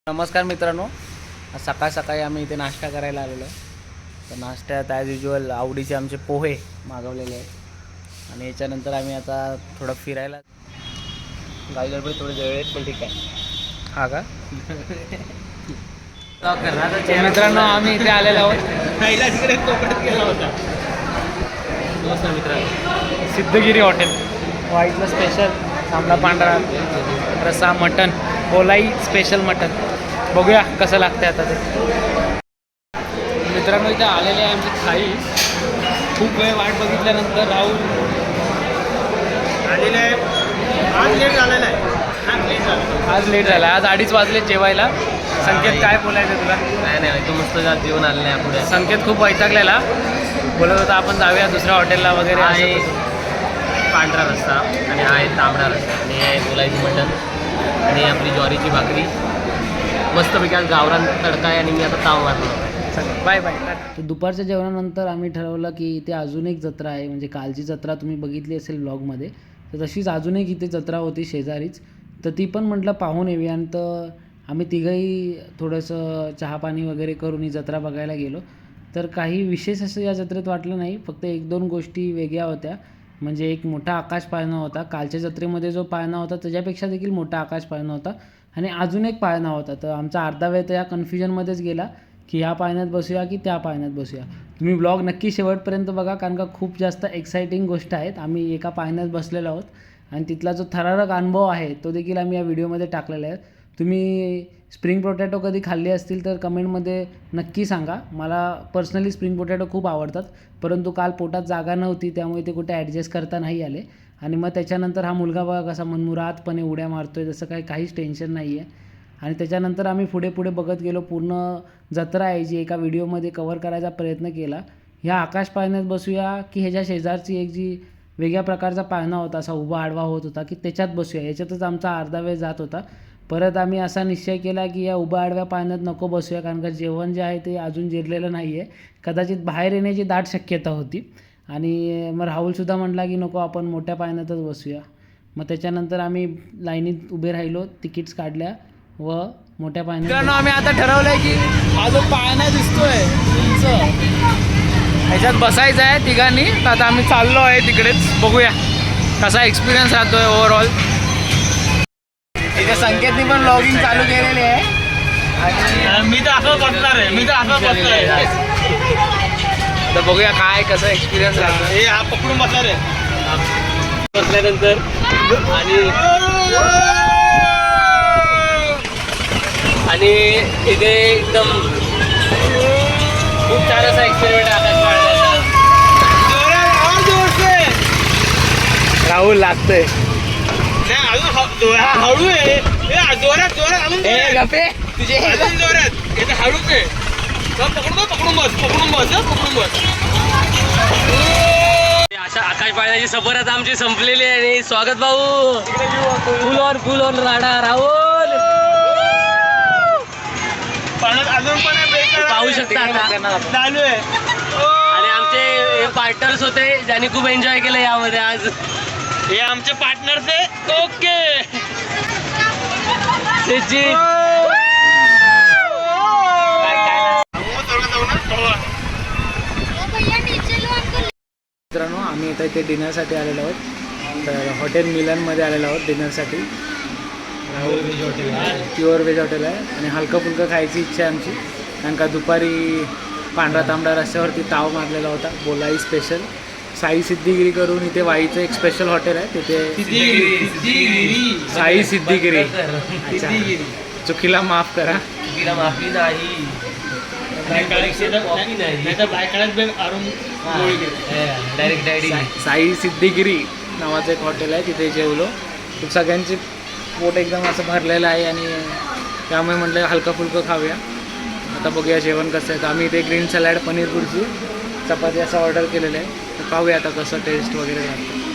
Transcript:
नमस्कार मित्रांनो, सकाळ सकाळी आम्ही इथे नाश्ता करायला आलेलो आहे. तर नाश्त्यात ॲज युजल आवडीचे आमचे पोहे मागवलेले आहेत आणि याच्यानंतर आम्ही आता थोडं फिरायला गावी गडबडी थोडे वेळ आहेत पण ठीक आहे. हा का तर मित्रांनो आम्ही इथे आलेलो आहोत पहिला तिकडे कोकणात गेला होता. नमस्कार मित्रांनो, सिद्धगिरी हॉटेल. वाईटला स्पेशल तांबडा पांढरा रस्सा मटन कोलाई स्पेशल मटन. बघूया कसं लागतं आता ते. मित्रांनो इथे आलेले आहे आमची थाई. खूप वेळ वाट बघितल्यानंतर राहुल आलेलं आहे. आज लेट झालेला आहे. आज लेट झाला. आज 2:30 वाजले जेवायला. संकेत काय बोलायचं तुला? नाही एकदम मस्त जेवण आलेलं आहे. पुढे संकेत खूप वैतागलेला, बोलत होता आपण जाऊया दुसऱ्या हॉटेलला वगैरे. आहे पांढरा रस्सा आणि आहे तांबडा रस्सा आणि आहे कोलायची मटण आणि आपली ज्वारीची भाकरी मस्तपैकी आज गावरान तडका आहे आणि मी आता ताव मारलो. Bye bye. तर दुपारच्या जेवणानंतर आम्ही ठरवलं की इथे अजून एक जत्रा आहे. म्हणजे कालची जत्रा तुम्ही बघितली असेल ब्लॉगमध्ये, तर तशीच अजून एक इथे जत्रा होती शेजारीच. तर ती पण म्हटलं पाहून येऊया. आणि तर आम्ही तिघंही थोडंसं चहापाणी वगैरे करून ही जत्रा बघायला गेलो. तर काही विशेष असं या जत्रेत वाटलं नाही, फक्त 1-2 गोष्टी वेगळ्या होत्या. म्हणजे एक मोठा आकाश पाळणा होता. कालच्या जत्रेमध्ये जो पाळणा होता त्याच्यापेक्षा देखील मोठा आकाश पाळणा होता. आणि अजून एक पाळणा होता. तर आमचा अर्धा वेळ तर या कन्फ्युजनमध्येच गेला की ह्या पाळण्यात बसूया की त्या पाळण्यात बसूया. तुम्ही ब्लॉग नक्की शेवटपर्यंत बघा, कारण का खूप जास्त एक्साइटिंग गोष्ट आहेत. आम्ही एका पाळण्यात बसलेलो आहोत आणि तिथला जो थरारक अनुभव आहे तो देखील आम्ही या व्हिडिओमध्ये टाकलेला आहे. तुम्ही स्प्रिंग पोटॅटो कधी खाल्ले असतील तर कमेंटमध्ये नक्की सांगा. मला पर्सनली स्प्रिंग पोटॅटो खूप आवडतात, परंतु काल पोटात जागा नव्हती त्यामुळे ते कुठे ॲडजस्ट करता नाही आले. आणि मग त्याच्यानंतर हा मुलगा बघा कसा मनमुरादपणे उड्या मारतोय, जसं काहीच टेन्शन नाही आहे. आणि त्याच्यानंतर आम्ही पुढे बघत गेलो. पूर्ण जत्रा आहे जी एका व्हिडिओमध्ये कव्हर करायचा प्रयत्न केला. ह्या आकाश पाळण्यात बसूया की ह्याच्या शेजारची एक जी वेगळ्या प्रकारचा पाळणा होता, असा उभा आडवा होत होता, की त्याच्यात बसूया. याच्यातच आमचा अर्धा वेळ जात होता. परत आम्ही असा निश्चय केला की या उभ्या आडव्या पाळण्यात नको बसूया, कारण का जेवण जे आहे ते अजून जिरलेलं नाही आहे. कदाचित बाहेर येण्याची दाट शक्यता होती. आणि मग राहुलसुद्धा म्हटला की नको आपण मोठ्या पाळण्यातच बसूया. मग त्याच्यानंतर आम्ही लाईनीत उभे राहिलो, तिकीट्स काढल्या व मोठ्या पाळण्यात. आम्ही आता ठरवलं आहे की हा जो पाळणा दिसतोय ह्याच्यात बसायचं आहे तिघांनी. तर आता आम्ही चाललो आहे तिकडेच. बघूया कसा एक्सपिरियन्स राहतोय ओव्हरऑल. इथे संकेतनी पण ब्लॉगिंग चालू केलेली आहे आणि मी तर असं बसणार आहे. तर बघूया काय कसं एक्सपिरियन्स राहतो. हे हा पकडून बसणार आहे बसल्यानंतर. आणि इथे एकदम खूप छान असा एक्सपेरिमेंट आकाश पाळण्याचा. राहुल लागतंय हळू आहे जोरात गप्पे तुझे जोरात येते हळूच आहे. पकडून बस. अशा आकाश पाळण्याची सफरच आमची संपलेली आहे. आणि स्वागत भाऊ फुल ऑन राडा राहुल अजून पण पाहू शकता आता चालू आहे. आणि आमचे पार्टनर्स होते ज्यांनी खूप एन्जॉय केलं यामध्ये. आज हे आमचे पार्टनर्स आहे. ओके मित्रांनो आम्ही इथे डिनरसाठी आलेलो आहोत. तर हॉटेल मिलनमध्ये आलेलो आहोत डिनरसाठी. प्युअर व्हेज हॉटेल आहे आणि हलकं फुलकं खायची इच्छा आहे आमची, कारण का दुपारी पांढरा तांबडा रस्त्यावरती ताव मारलेला होता. बोलाई स्पेशल साई सिद्धिगिरी करून इथे वाईचं एक स्पेशल हॉटेल आहे. तिथे साई सिद्धिगिरी. अच्छा, चुकीला माफ करा. माफी नाही. साई सिद्धिगिरी नावाचं एक हॉटेल आहे, तिथे जेवलो. खूप सगळ्यांचे पोट एकदम असं भरलेलं आहे आणि त्यामुळे म्हटलं हलकं फुलकं खाऊया. आता बघूया जेवण कसं आहे. तर आम्ही इथे ग्रीन सॅलॅड, पनीर बुर्जी, चपाती असं ऑर्डर केलेलं आहे. तर पाहूया आता कसं टेस्ट वगैरे राहतं.